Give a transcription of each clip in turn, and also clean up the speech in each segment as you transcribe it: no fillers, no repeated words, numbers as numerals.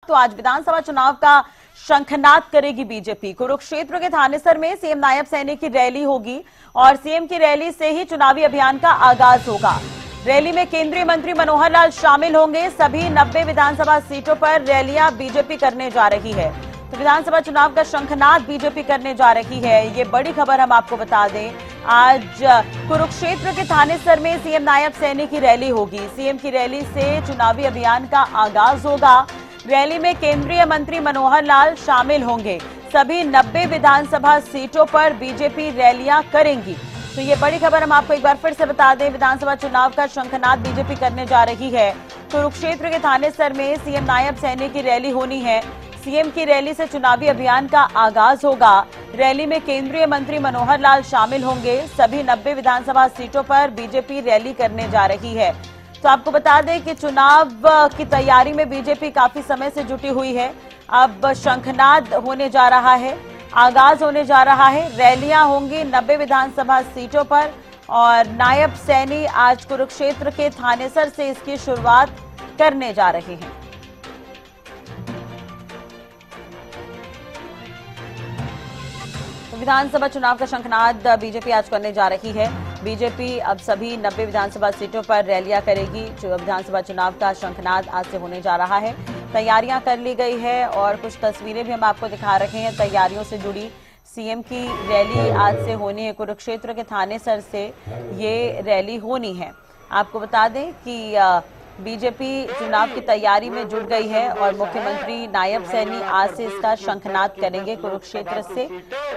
तो आज विधानसभा चुनाव का शंखनाद करेगी बीजेपी। कुरुक्षेत्र के थानेसर में सीएम नायब सैनी की रैली होगी और सीएम की रैली से ही चुनावी अभियान का आगाज होगा। रैली में केंद्रीय मंत्री मनोहर लाल शामिल होंगे। सभी 90 विधानसभा सीटों पर रैलियां बीजेपी करने जा रही है। तो विधानसभा चुनाव का शंखनाद बीजेपी करने जा रही है। ये बड़ी खबर हम आपको बता दें, आज कुरुक्षेत्र के थानेसर में सीएम नायब सैनी की रैली होगी। सीएम की रैली से चुनावी अभियान का आगाज होगा। रैली में केंद्रीय मंत्री मनोहर लाल शामिल होंगे। सभी 90 विधानसभा सीटों पर बीजेपी रैलियां करेंगी। तो ये बड़ी खबर हम आपको एक बार फिर से बता दें, विधानसभा चुनाव का शंखनाद बीजेपी करने जा रही है। कुरुक्षेत्र के थानेसर में सीएम नायब सैनी की रैली होनी है। सीएम की रैली से चुनावी अभियान का आगाज होगा। रैली में केंद्रीय मंत्री मनोहर लाल शामिल होंगे। सभी 90 विधानसभा सीटों पर बीजेपी रैली करने जा रही है। तो आपको बता दें कि चुनाव की तैयारी में बीजेपी काफी समय से जुटी हुई है। अब शंखनाद होने जा रहा है, आगाज होने जा रहा है। रैलियां होंगी 90 विधानसभा सीटों पर और नायब सैनी आज कुरुक्षेत्र के थानेसर से इसकी शुरुआत करने जा रहे हैं। विधानसभा चुनाव का शंखनाद बीजेपी आज करने जा रही है। बीजेपी अब सभी 90 विधानसभा सीटों पर रैलियां करेगी। विधानसभा चुनाव का शंखनाद आज से होने जा रहा है। तैयारियां कर ली गई है और कुछ तस्वीरें भी हम आपको दिखा रहे हैं तैयारियों से जुड़ी। सीएम की रैली आज से होनी है। कुरुक्षेत्र के थानेसर से ये रैली होनी है। आपको बता दें कि बीजेपी चुनाव की तैयारी में जुट गई है और मुख्यमंत्री नायब सैनी आज से इसका शंखनाद करेंगे कुरुक्षेत्र से।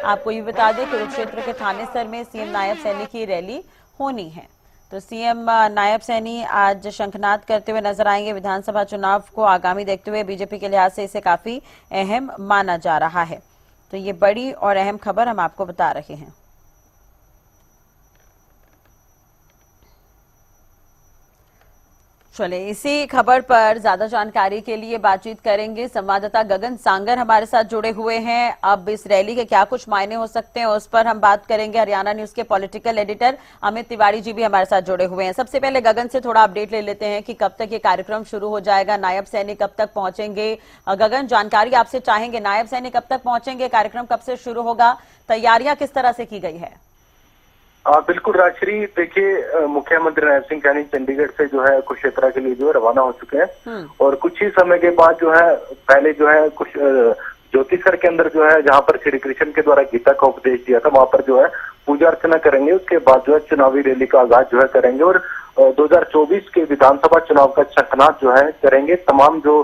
आपको ये बता दें, कुरुक्षेत्र के थानेसर में सीएम नायब सैनी की रैली होनी है। तो सीएम नायब सैनी आज शंखनाद करते हुए नजर आएंगे। विधानसभा चुनाव को आगामी देखते हुए बीजेपी के लिहाज से इसे काफी अहम माना जा रहा है। तो ये बड़ी और अहम खबर हम आपको बता रहे हैं। चले इसी खबर पर ज्यादा जानकारी के लिए बातचीत करेंगे। संवाददाता गगन सांगर हमारे साथ जुड़े हुए हैं। अब इस रैली के क्या कुछ मायने हो सकते हैं उस पर हम बात करेंगे। हरियाणा न्यूज के पॉलिटिकल एडिटर अमित तिवारी जी भी हमारे साथ जुड़े हुए हैं। सबसे पहले गगन से थोड़ा अपडेट ले लेते हैं कि कब तक ये कार्यक्रम शुरू हो जाएगा, नायब सैनी कब तक पहुंचेंगे। गगन, जानकारी आपसे चाहेंगे, नायब सैनी कब तक पहुंचेंगे, कार्यक्रम कब से शुरू होगा, तैयारियां किस तरह से की गई है? बिल्कुल राजश्री, देखिए मुख्यमंत्री नायब सिंह सैनी चंडीगढ़ से जो है कुरुक्षेत्र के लिए जो है रवाना हो चुके हैं और कुछ ही समय के बाद जो है पहले जो है कुछ ज्योतिषर के अंदर जो है जहां पर श्री कृष्ण के द्वारा गीता का उपदेश दिया था वहां पर जो है पूजा अर्चना करेंगे। उसके बाद जो है चुनावी रैली का आगाज जो है करेंगे और 2024 के विधानसभा चुनाव का शंखनाद जो है करेंगे। तमाम जो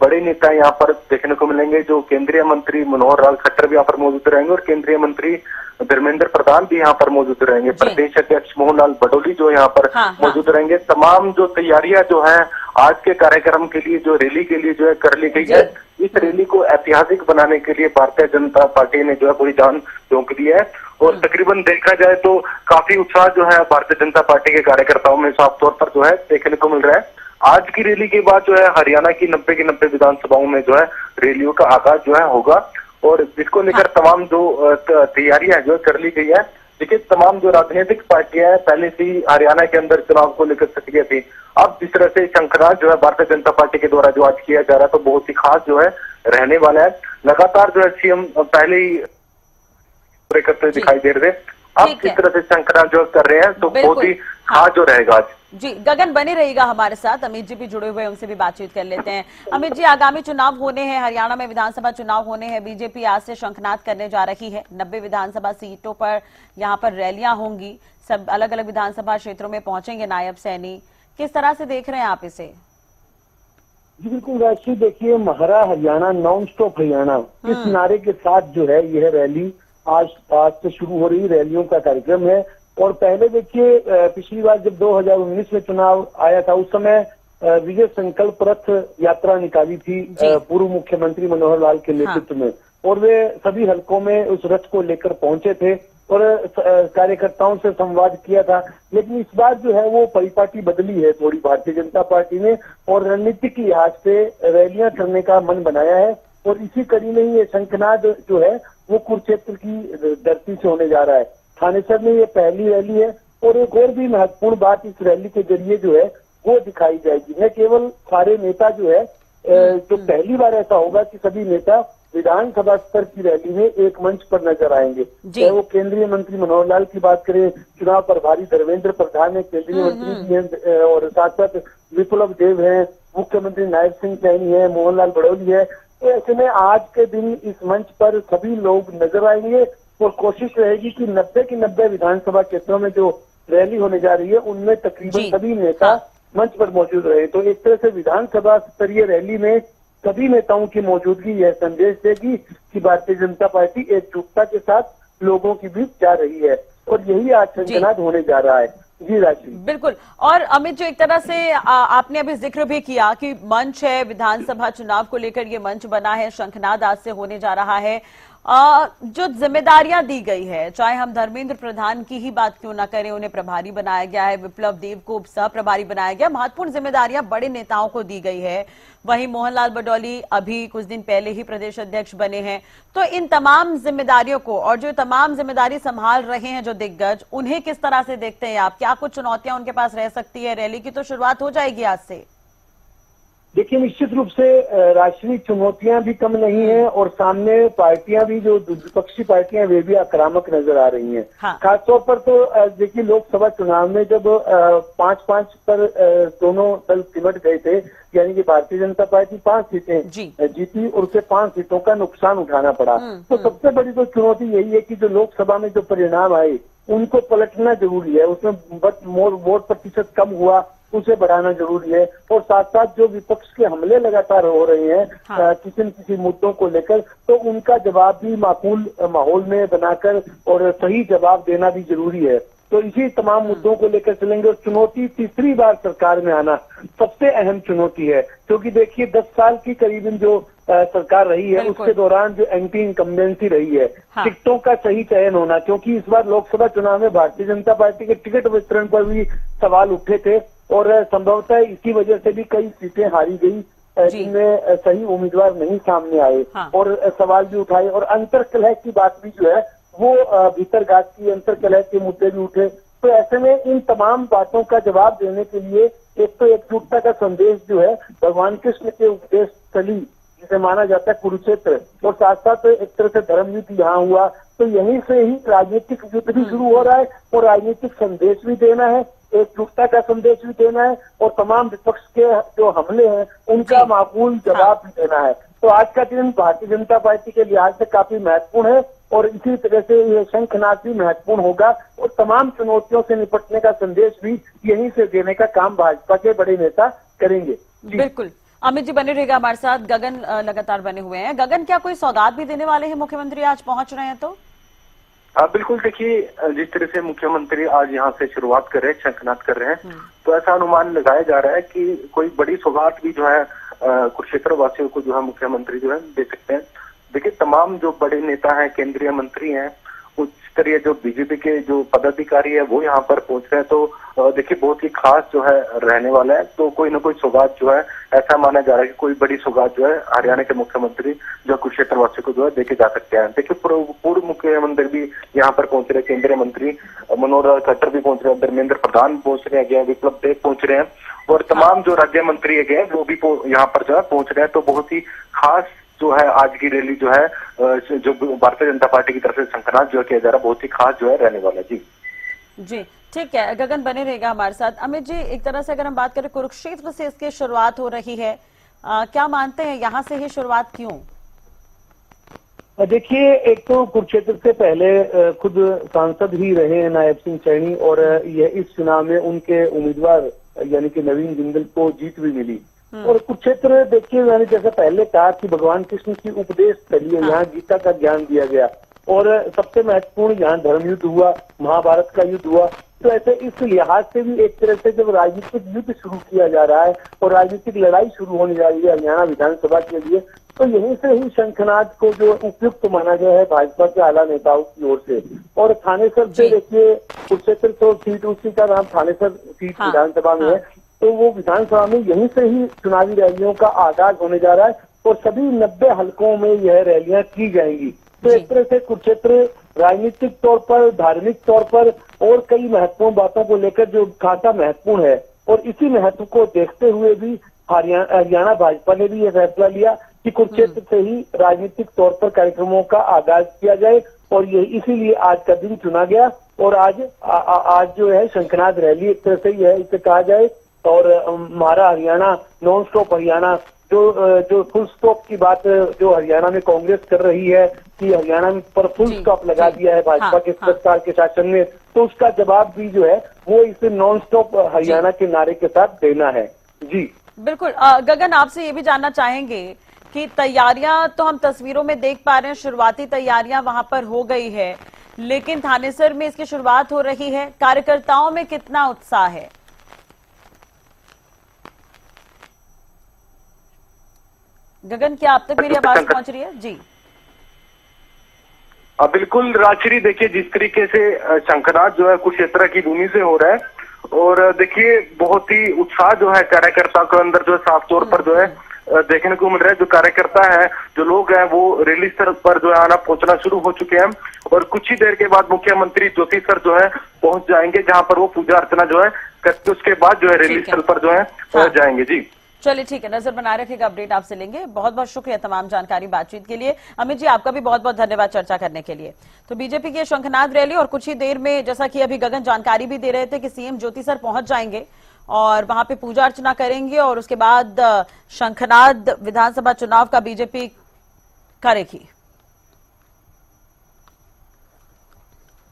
बड़े नेता यहाँ पर देखने को मिलेंगे, जो केंद्रीय मंत्री मनोहर लाल खट्टर भी यहाँ पर मौजूद रहेंगे और केंद्रीय मंत्री धर्मेंद्र प्रधान भी यहाँ पर मौजूद रहेंगे। प्रदेश अध्यक्ष मोहन लाल बडोली जो यहाँ पर मौजूद रहेंगे। तमाम जो तैयारियां जो है आज के कार्यक्रम के लिए, जो रैली के लिए जो है कर ली गई है। इस रैली को ऐतिहासिक बनाने के लिए भारतीय जनता पार्टी ने जो है पूरी जान झोंक दी है और तकरीबन देखा जाए तो काफी उत्साह जो है भारतीय जनता पार्टी के कार्यकर्ताओं में साफ तौर पर जो है देखने को मिल रहा है। आज की रैली के बाद जो है हरियाणा की 90 की 90 विधानसभाओं में जो है रैलियों का आगाज जो है होगा और जिसको लेकर तमाम जो तैयारियां जो कर ली गई है। देखिए तमाम जो राजनीतिक पार्टियां पहले से ही हरियाणा के अंदर चुनाव को लेकर सक्रिय थी। अब जिस तरह से शंखनाद जो है भारतीय जनता पार्टी के द्वारा जो आज किया जा रहा है तो बहुत ही खास जो है रहने वाला है। लगातार जो है सीएम पहले ही करते दिखाई दे रहे थे, अब जिस तरह से शंखनाद जो कर रहे हैं तो बहुत ही खास जो रहेगा आज। जी गगन बने रहिएगा हमारे साथ। अमित जी भी जुड़े हुए हैं, उनसे भी बातचीत कर लेते हैं। अमित जी, आगामी चुनाव होने हैं, हरियाणा में विधानसभा चुनाव होने हैं। बीजेपी आज से शंखनाद करने जा रही है। 90 विधानसभा सीटों पर यहाँ पर रैलियां होंगी। सब अलग अलग विधानसभा क्षेत्रों में पहुंचेंगे नायब सैनी। किस तरह से देख रहे हैं आप इसे? जी बिल्कुल राशि, देखिए महारा हरियाणा नॉन स्टॉप हरियाणा इस नारे के साथ जो है यह रैली आज से शुरू हो रही रैलियों का कार्यक्रम है। और पहले देखिए पिछली बार जब 2019 में चुनाव आया था उस समय विजय संकल्प रथ यात्रा निकाली थी पूर्व मुख्यमंत्री मनोहर लाल के नेतृत्व में और वे सभी हलकों में उस रथ को लेकर पहुंचे थे और कार्यकर्ताओं से संवाद किया था। लेकिन इस बार जो है वो परिपाटी बदली है थोड़ी भारतीय जनता पार्टी ने और रणनीतिक लिहाज से रैलियां करने का मन बनाया है और इसी कड़ी में ही ये शंखनाद जो है वो कुरुक्षेत्र की धरती से होने जा रहा है। थानेसर में ये पहली रैली है और एक और भी महत्वपूर्ण बात इस रैली के जरिए जो है वो दिखाई जाएगी। न केवल सारे नेता जो है जो पहली बार ऐसा होगा कि सभी नेता विधानसभा स्तर की रैली में एक मंच पर नजर आएंगे। चाहे वो केंद्रीय मंत्री मनोहर लाल की बात करें, चुनाव प्रभारी धर्मेंद्र प्रधान है, केंद्रीय मंत्री भी हैं, और साथ साथ विप्लव देव है, मुख्यमंत्री नायब सिंह सैनी है, मोहनलाल बड़ौली है। तो ऐसे में आज के दिन इस मंच पर सभी लोग नजर आएंगे और कोशिश रहेगी कि 90 की 90 विधानसभा क्षेत्रों में जो रैली होने जा रही है उनमें तकरीबन सभी नेता मंच पर मौजूद रहे। तो एक तरह से विधानसभा स्तरीय रैली में सभी नेताओं की मौजूदगी यह संदेश देगी कि भारतीय जनता पार्टी एकजुटता के साथ लोगों के बीच जा रही है, और यही आज शंखनाद होने जा रहा है। जी राशि, बिल्कुल। और अमित, जो एक तरह से आपने अभी जिक्र भी किया कि मंच है, विधानसभा चुनाव को लेकर ये मंच बना है, शंखनाद आज से होने जा रहा है। जो जिम्मेदारियां दी गई है, चाहे हम धर्मेंद्र प्रधान की ही बात क्यों ना करें, उन्हें प्रभारी बनाया गया है, विप्लव देव को सह प्रभारी बनाया गया, महत्वपूर्ण जिम्मेदारियां बड़े नेताओं को दी गई है। वहीं मोहनलाल बड़ौली अभी कुछ दिन पहले ही प्रदेश अध्यक्ष बने हैं। तो इन तमाम जिम्मेदारियों को, और जो तमाम जिम्मेदारी संभाल रहे हैं जो दिग्गज, उन्हें किस तरह से देखते हैं आप? क्या कुछ चुनौतियां उनके पास रह सकती है? रैली की तो शुरुआत हो जाएगी आज से। देखिए, निश्चित रूप से राष्ट्रीय चुनौतियां भी कम नहीं है, और सामने पार्टियां भी, जो विपक्षी पार्टियां, वे भी आक्रामक नजर आ रही हैं। खासतौर पर तो देखिए, लोकसभा चुनाव में जब 5-5 पर दोनों दल सिमट गए थे, यानी कि भारतीय जनता पार्टी 5 सीटें जीती और उसे 5 सीटों का नुकसान उठाना पड़ा। तो सबसे बड़ी तो चुनौती यही है कि जो लोकसभा में जो परिणाम आए उनको पलटना जरूरी है। उसमें वोट प्रतिशत कम हुआ, उसे बढ़ाना जरूरी है, और साथ साथ जो विपक्ष के हमले लगातार हो रहे हैं किसी न किसी मुद्दों को लेकर, तो उनका जवाब भी माकूल माहौल में बनाकर और सही जवाब देना भी जरूरी है। तो इसी तमाम मुद्दों को लेकर चलेंगे। और चुनौती, तीसरी बार सरकार में आना सबसे अहम चुनौती है, क्योंकि देखिए 10 साल की करीबन जो सरकार रही है, उसके दौरान जो एंटी इनकम्बेंसी रही है, टिकटों का सही चयन होना, क्योंकि इस बार लोकसभा चुनाव में भारतीय जनता पार्टी के टिकट वितरण पर भी सवाल उठे थे, और संभवतः इसी वजह से भी कई सीटें हारी गई, जिनमें सही उम्मीदवार नहीं सामने आए, और सवाल भी उठाए, और अंतरकलह की बात भी जो है वो भीतरघात की अंतरकलह के मुद्दे भी उठे। तो ऐसे में इन तमाम बातों का जवाब देने के लिए एक तो एकजुटता का संदेश जो है भगवान कृष्ण के उपदेश स्थली जिसे माना जाता है कुरुक्षेत्र, और साथ साथ एक तरह से धर्म युद्ध यहाँ हुआ, तो यहीं से ही राजनीतिक युद्ध भी शुरू हो रहा है, और राजनीतिक संदेश भी देना है, एकजुटता का संदेश भी देना है, और तमाम विपक्ष के जो हमले हैं उनका माकूल जवाब भी देना है। तो आज का दिन भारतीय जनता पार्टी के लिहाज से काफी महत्वपूर्ण है, और इसी तरह से ये शंखनाद भी महत्वपूर्ण होगा, और तमाम चुनौतियों से निपटने का संदेश भी यहीं से देने का काम भाजपा के बड़े नेता करेंगे। बिल्कुल, अमित जी बने रहेगा हमारे साथ। गगन लगातार बने हुए हैं। गगन, क्या कोई सौगात भी देने वाले हैं मुख्यमंत्री आज पहुंच रहे हैं? तो बिल्कुल, देखिए जिस तरह से मुख्यमंत्री आज यहाँ से शुरुआत कर रहे हैं, शंखनाद कर रहे हैं, तो ऐसा अनुमान लगाया जा रहा है कि कोई बड़ी सौगात भी जो है कुरुक्षेत्र वासियों को जो है मुख्यमंत्री जो है दे सकते हैं। देखिए, तमाम जो बड़े नेता हैं, केंद्रीय मंत्री हैं, उच्च स्तरीय जो बीजेपी के जो पदाधिकारी है वो यहाँ पर पहुंच रहे हैं, तो देखिए बहुत ही खास जो है रहने वाला है। तो कोई ना कोई सौगात जो है, ऐसा माना जा रहा है कि कोई बड़ी सौगात जो है हरियाणा के मुख्यमंत्री जो कुरुक्षेत्र वासियों को जो है देके जा सकते हैं। देखिए, पूर्व मुख्यमंत्री भी यहाँ पर पहुंच रहे, केंद्रीय मंत्री मनोहर लाल खट्टर भी पहुंच रहे हैं, धर्मेंद्र प्रधान पहुंच रहे हैं, विप्लव देव पहुंच रहे हैं, और तमाम जो राज्य मंत्री है वो भी यहाँ पर जो है पहुंच रहे हैं। तो बहुत ही खास जो है आज की रैली जो है, जो भारतीय जनता पार्टी की तरफ से शंखनाद जो किया जा रहा है, बहुत ही खास जो है रहने वाला। जी, ठीक है, गगन बने रहेगा हमारे साथ। अमित जी, एक तरह से अगर हम बात करें, कुरुक्षेत्र से इसकी शुरुआत हो रही है, क्या मानते हैं यहाँ से ही शुरुआत क्यों? देखिए, एक तो कुरुक्षेत्र से पहले खुद सांसद ही रहे नायब सिंह सैनी, और यह इस चुनाव में उनके उम्मीदवार यानी कि नवीन जिंदल को जीत भी मिली। और कुरुक्षेत्र देखिए, मैंने जैसे पहले कहा कि भगवान कृष्ण की उपदेश स्थली है, यहाँ गीता का ज्ञान दिया गया, और सबसे महत्वपूर्ण यहाँ धर्म युद्ध हुआ, महाभारत का युद्ध हुआ। तो ऐसे इस लिहाज से भी एक तरह से जब राजनीतिक युद्ध शुरू किया जा रहा है और राजनीतिक लड़ाई शुरू होने जा रही है हरियाणा विधानसभा के लिए, तो यहीं से ही शंखनाद को जो उपयुक्त माना गया है भाजपा के आला नेताओं की ओर से। और थानेसर से देखिए, कुरुक्षेत्र तो सीट उसी का नाम थानेसर सीट विधानसभा में है, तो वो विधानसभा में यहीं से ही चुनावी रैलियों का आगाज होने जा रहा है, और सभी 90 हलकों में यह रैलियां की जाएंगी। तो एक तरह से कुरुक्षेत्र राजनीतिक तौर पर, धार्मिक तौर पर और कई महत्वपूर्ण बातों को लेकर जो खासा महत्वपूर्ण है, और इसी महत्व को देखते हुए भी हरियाणा भाजपा ने भी यह फैसला लिया कि कुरुक्षेत्र से ही राजनीतिक तौर पर कार्यक्रमों का आगाज किया जाए और ये इसीलिए आज का दिन चुना गया। और आज जो है शंखनाद रैली एक तरह से यह इसे कहा जाए। और हमारा हरियाणा नॉन स्टॉप हरियाणा जो फुल स्टॉप की बात जो हरियाणा में कांग्रेस कर रही है कि हरियाणा में पर फुल स्टॉप लगा दिया है भाजपा के सरकार के शासन में, तो उसका जवाब भी जो है वो इस नॉन स्टॉप हरियाणा के नारे के साथ देना है। जी बिल्कुल। गगन, आपसे ये भी जानना चाहेंगे कि तैयारियां तो हम तस्वीरों में देख पा रहे हैं, शुरुआती तैयारियां वहां पर हो गई है, लेकिन थानेसर में इसकी शुरुआत हो रही है, कार्यकर्ताओं में कितना उत्साह है? गगन, क्या आप तक मेरी आवाज पहुंच रही है? जी बिल्कुल राजश्री, देखिए जिस तरीके से शंखनाद जो है कुरुक्षेत्र की भूमि से हो रहा है और देखिए बहुत ही उत्साह जो है कार्यकर्ता के अंदर जो है साफ तौर पर जो है देखने को मिल रहा है। जो कार्यकर्ता है, जो लोग हैं, वो रैली स्थल पर जो है आना पहुंचना शुरू हो चुके हैं और कुछ ही देर के बाद मुख्यमंत्री ज्योति सर जो है पहुंच जाएंगे, जहां पर वो पूजा अर्चना जो है करके उसके बाद जो है रैली स्थल पर जो है पहुंच जाएंगे। जी चलिए ठीक है, नजर बनाए रखेगा, अपडेट आपसे लेंगे। बहुत बहुत शुक्रिया तमाम जानकारी बातचीत के लिए। अमित जी, आपका भी बहुत बहुत धन्यवाद चर्चा करने के लिए। तो बीजेपी की शंखनाद रैली और कुछ ही देर में, जैसा कि अभी गगन जानकारी भी दे रहे थे कि सीएम ज्योति सर पहुंच जाएंगे और वहां पे पूजा अर्चना करेंगे और उसके बाद शंखनाद विधानसभा चुनाव का बीजेपी करेगी।